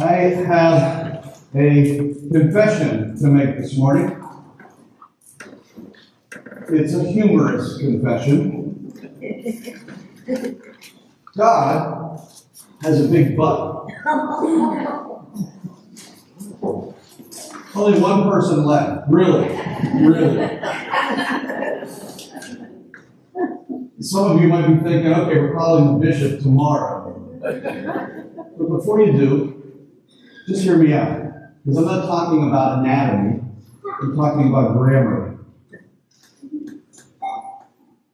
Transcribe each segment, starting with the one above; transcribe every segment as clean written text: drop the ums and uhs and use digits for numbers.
I have a confession to make this morning. It's a humorous confession. God has a big butt. Only one person left. Really. Some of you might be thinking, okay, we're calling the bishop tomorrow. But before you do, just hear me out. Because I'm not talking about anatomy. I'm talking about grammar.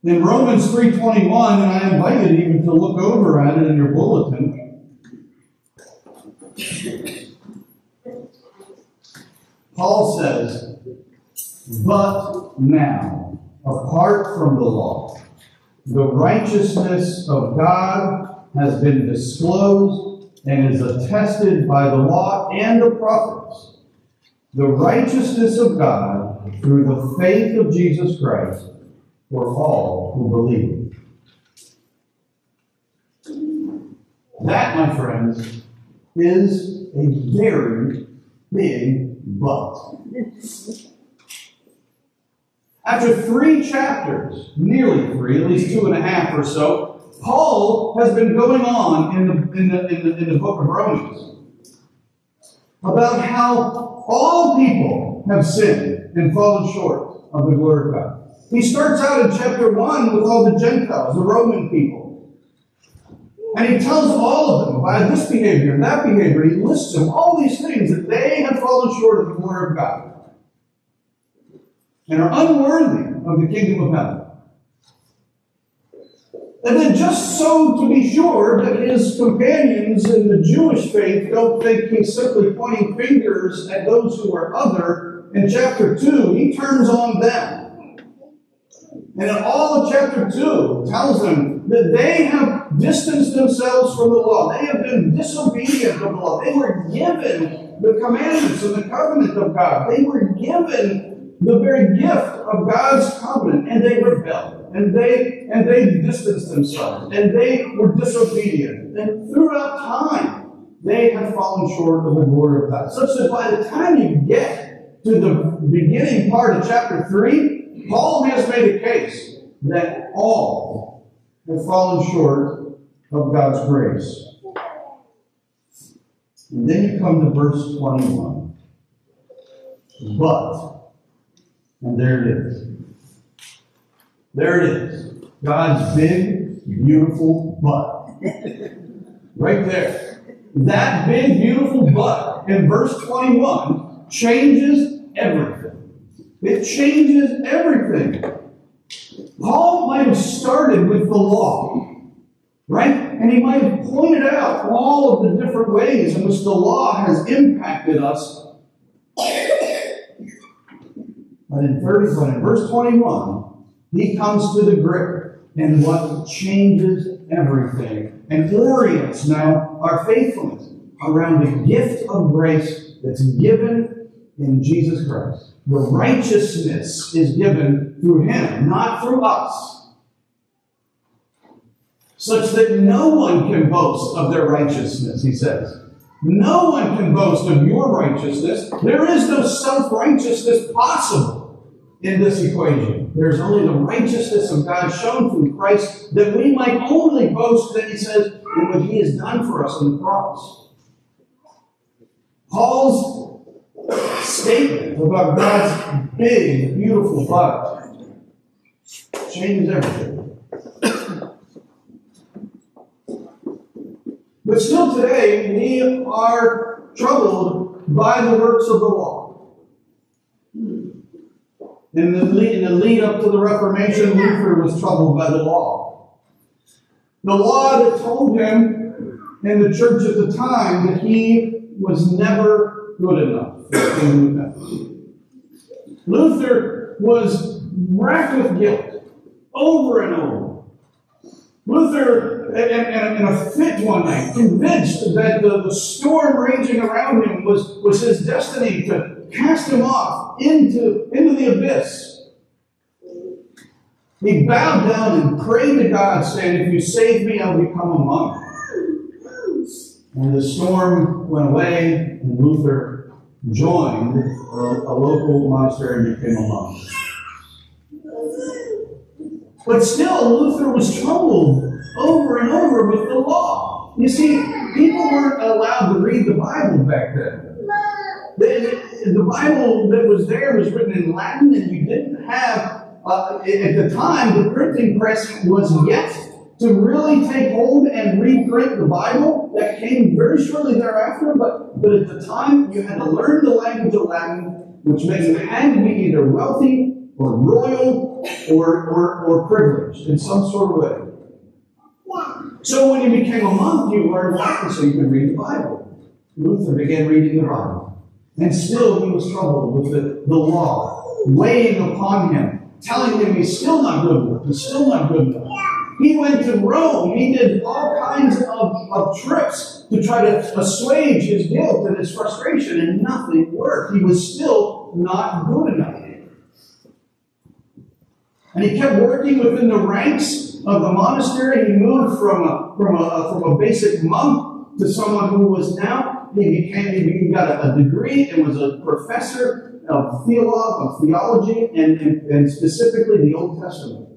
In Romans 3:21, and I invite you even to look over at it in your bulletin, Paul says, "But now, apart from the law, the righteousness of God has been disclosed and is attested by the law and the prophets, the righteousness of God through the faith of Jesus Christ for all who believe." That, my friends, is a very big but. After 3 chapters, nearly 3, at least 2.5 or so, Paul has been going on in the book of Romans about how all people have sinned and fallen short of the glory of God. He starts out in chapter 1 with all the Gentiles, the Roman people. And he tells all of them about this behavior and that behavior. He lists them, all these things that they have fallen short of the glory of God and are unworthy of the kingdom of heaven. And then just so to be sure that his companions in the Jewish faith don't think he's simply pointing fingers at those who are other, in chapter 2, he turns on them. And in all of chapter 2, tells them that they have distanced themselves from the law. They have been disobedient of the law. They were given the commandments and the covenant of God. They were given the very gift of God's covenant, and they rebelled. And they distanced themselves, and they were disobedient. And throughout time, they have fallen short of the glory of God. Such that by the time you get to the beginning part of chapter 3, Paul has made a case that all have fallen short of God's grace. And then you come to verse 21. But, and there it is. There it is. God's big, beautiful butt. Right there. That big, beautiful butt in verse 21 changes everything. It changes everything. Paul might have started with the law, right? And he might have pointed out all of the different ways in which the law has impacted us. But in verse 21, he comes to the grip and what changes everything and orients now our faithfulness around the gift of grace that's given in Jesus Christ. The righteousness is given through him, not through us, such that no one can boast of their righteousness, he says. No one can boast of your righteousness. There is no self-righteousness possible in this equation. There's only the righteousness of God shown through Christ, that we might only boast, that he says, in what he has done for us on the cross. Paul's statement about God's big, beautiful butt changes everything. But still today, we are troubled by the works of the law. In the lead up to the Reformation, Luther was troubled by the law. The law that told him in the church at the time that he was never good enough for the kingdom of heaven. Luther was racked with guilt over and over. Luther, in a fit one night, convinced that the storm raging around him was his destiny to cast him off into the abyss. He bowed down and prayed to God, saying, "If you save me, I'll become a monk." And the storm went away, and Luther joined a local monastery and became a monk. But still, Luther was troubled over and over with the law. You see, people weren't allowed to read the Bible back then. The Bible that was there was written in Latin, and you didn't have, at the time, the printing press was yet to really take hold and reprint the Bible. That came very shortly thereafter, but at the time, you had to learn the language of Latin, which meant you had to be either wealthy or royal or privileged in some sort of way. So when you became a monk, you learned Latin so you could read the Bible. Luther began reading the Bible. And still he was troubled with the law, weighing upon him, telling him he's still not good enough, he's still not good enough. He went to Rome. He did all kinds of trips to try to assuage his guilt and his frustration, and nothing worked. He was still not good enough. And he kept working within the ranks of the monastery. He moved from a basic monk to someone who was now, he got a degree and was a professor of theology and specifically the Old Testament.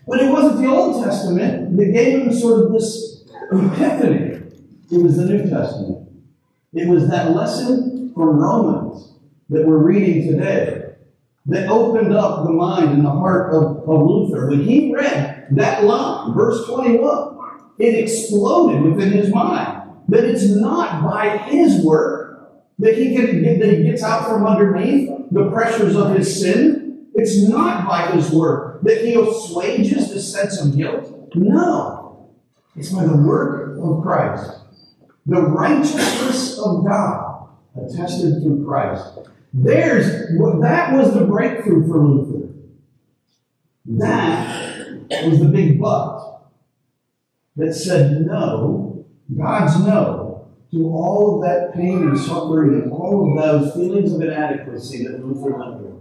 But it wasn't the Old Testament that gave him sort of this epiphany. It was the New Testament. It was that lesson from Romans that we're reading today that opened up the mind and the heart of Luther. When he read that line, verse 21, it exploded within his mind that it's not by his work that he gets out from underneath the pressures of his sin. It's not by his work that he assuages the sense of guilt. No. It's by the work of Christ. The righteousness of God attested through Christ. That was the breakthrough for Luther. That was the big but that said no, God's no, to all of that pain and suffering and all of those feelings of inadequacy that Luther went through.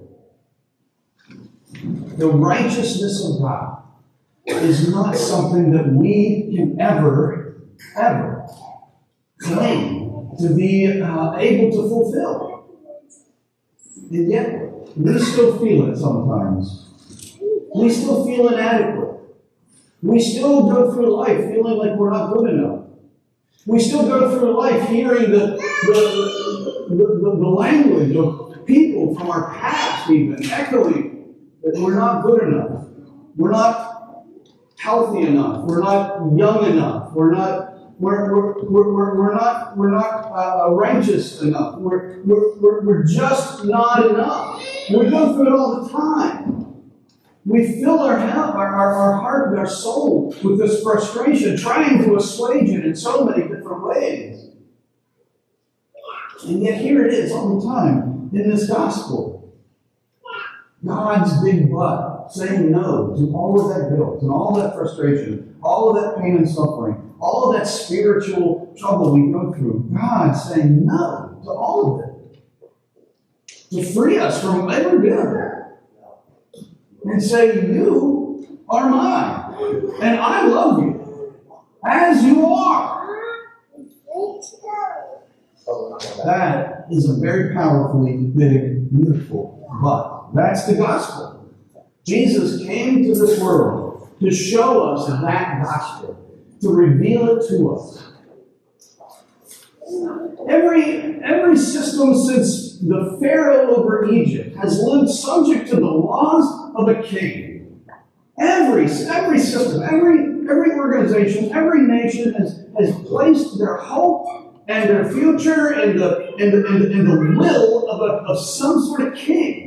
The righteousness of God is not something that we can ever claim to be able to fulfill. And yet, we still feel it sometimes. We still feel inadequate. We still go through life feeling like we're not good enough. We still go through life hearing the language of people from our past even echoing that we're not good enough. We're not healthy enough. We're not young enough. We're not righteous enough. We're just not enough. We go through it all the time. We fill our heart and our soul with this frustration, trying to assuage it in so many different ways. And yet here it is all the time in this gospel. God's big but, saying no to all of that guilt and all that frustration, all of that pain and suffering, all of that spiritual trouble we go through. God saying no to all of it. To free us from every bit of it. And say, you are mine. And I love you as you are. That is a very powerfully big, beautiful but. That's the gospel. Jesus came to this world to show us that gospel, to reveal it to us. Every system since the Pharaoh over Egypt has lived subject to the laws of a king. Every system, every organization, every nation has placed their hope and their future in the will of some sort of king.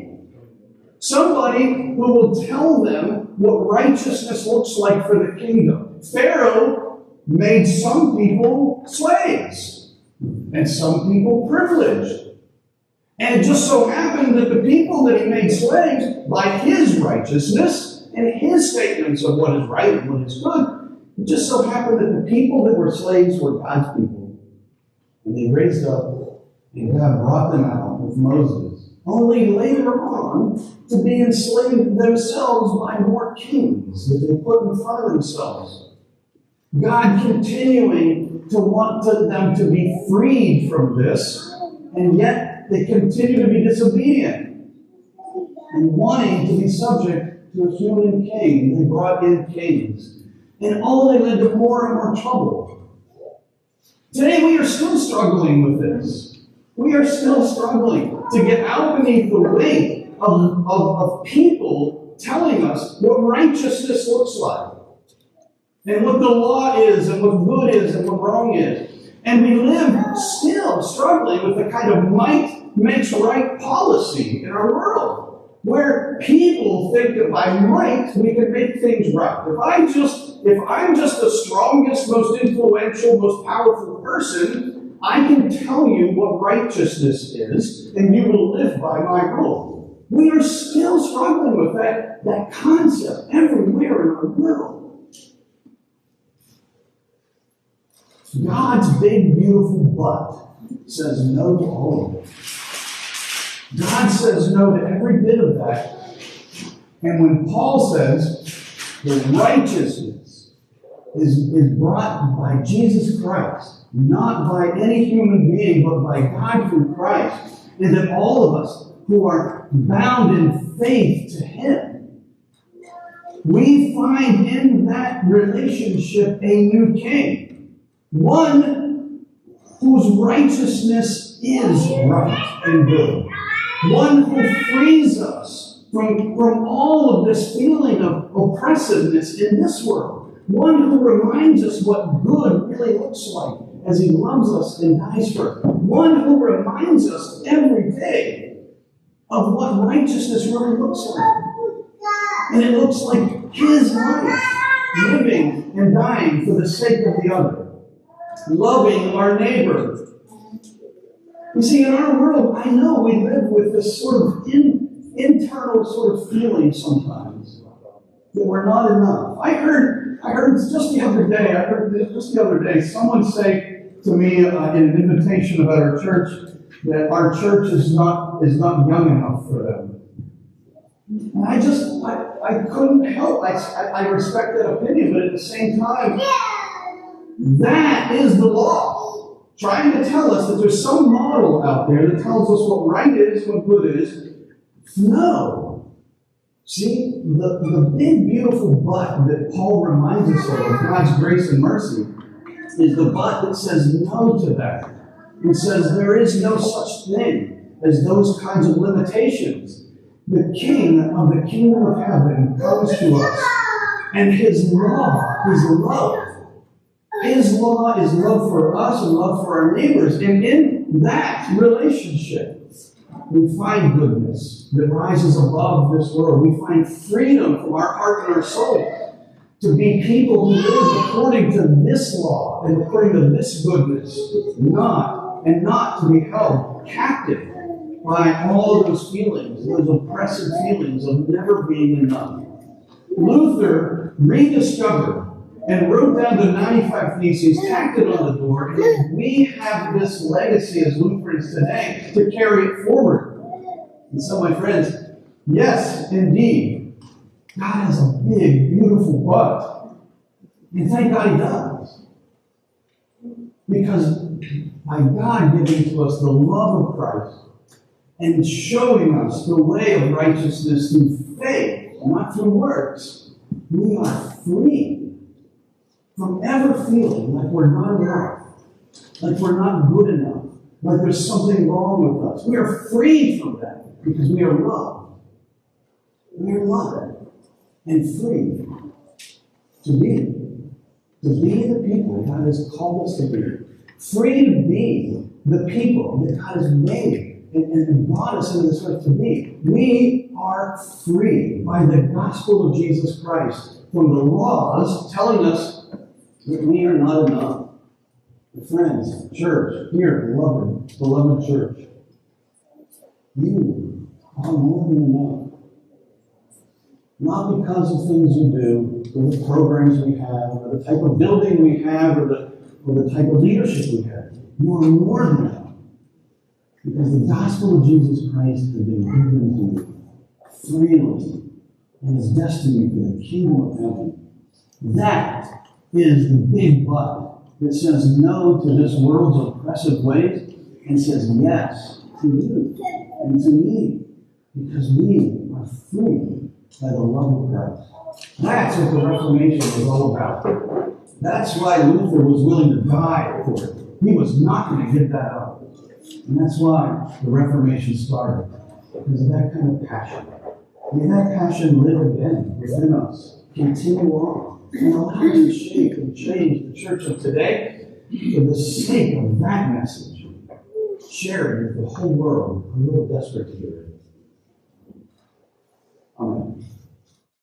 Somebody who will tell them what righteousness looks like for the kingdom. Pharaoh made some people slaves and some people privileged. And it just so happened that the people that he made slaves, by his righteousness and his statements of what is right and what is good, it just so happened that the people that were slaves were God's people. And they raised up, and God brought them out with Moses, only later on to be enslaved themselves by more kings that they put in front of themselves. God continuing to want them to be freed from this, and yet they continue to be disobedient and wanting to be subject to a human king. They brought in kings, and all they led to more and more trouble. Today we are still struggling with this. We are still struggling to get out beneath the weight of people telling us what righteousness looks like, and what the law is, and what good is, and what wrong is. And we live still struggling with the kind of might makes right policy in our world, where people think that by might we can make things right. If I'm just the strongest, most influential, most powerful person, I can tell you what righteousness is, and you will live by my rule. We are still struggling with that concept everywhere in our world. God's big, beautiful butt says no to all of it. God says no to every bit of that. And when Paul says the righteousness is brought by Jesus Christ, not by any human being, but by God through Christ, and that all of us who are bound in faith to Him, we find in that relationship a new king. One whose righteousness is right and good. One who frees us from all of this feeling of oppressiveness in this world. One who reminds us what good really looks like as He loves us and dies for us. One who reminds us every day of what righteousness really looks like. And it looks like His life, living and dying for the sake of the other. Loving our neighbor. You see, in our world, I know we live with this sort of internal sort of feeling sometimes that we're not enough. I heard just the other day, someone say to me in an invitation about our church that our church is not young enough for them. And I couldn't help. I respect that opinion, but at the same time, that is the law, trying to tell us that there's some model out there that tells us what right is, what good is. No. See, the big, beautiful but that Paul reminds us of God's grace and mercy is the but that says no to that. It says there is no such thing as those kinds of limitations. The King of the kingdom of heaven comes to us, and His law is love. His law is love for us and love for our neighbors. And in that relationship, we find goodness that rises above this world. We find freedom from our heart and our soul to be people who live according to this law and according to this goodness, not to be held captive by all of those feelings, those oppressive feelings of never being enough. Luther rediscovered and wrote down the 95 Theses, tacked it on the door, and we have this legacy as Lutherans today to carry it forward. And so, my friends, yes, indeed, God has a big, beautiful butt. And thank God He does. Because by God giving to us the love of Christ and showing us the way of righteousness through faith, not through works, we are free from ever feeling like we're not enough, like we're not good enough, like there's something wrong with us. We are free from that because we are loved. We are loved and free to be the people God has called us to be. Free to be the people that God has made and brought us into this earth to be. We are free by the gospel of Jesus Christ from the laws telling us that we are not enough. Friends, church, here, beloved church, you are more than enough. Not because of things you do, or the programs we have, or the type of building we have, or the type of leadership we have. You are more than enough. Because the gospel of Jesus Christ has been given to you freely and is destined for the kingdom of heaven. That is the big but that says no to this world's oppressive ways and says yes to you and to me, because we are free by the love of Christ. That's what the Reformation was all about. That's why Luther was willing to die for it. He was not going to give that up. And that's why the Reformation started, because of that kind of passion. May that passion live again within us, continue on, and allow it to shape and change the church of today for the sake of that message. Share it with the whole world. I'm a little desperate to hear it.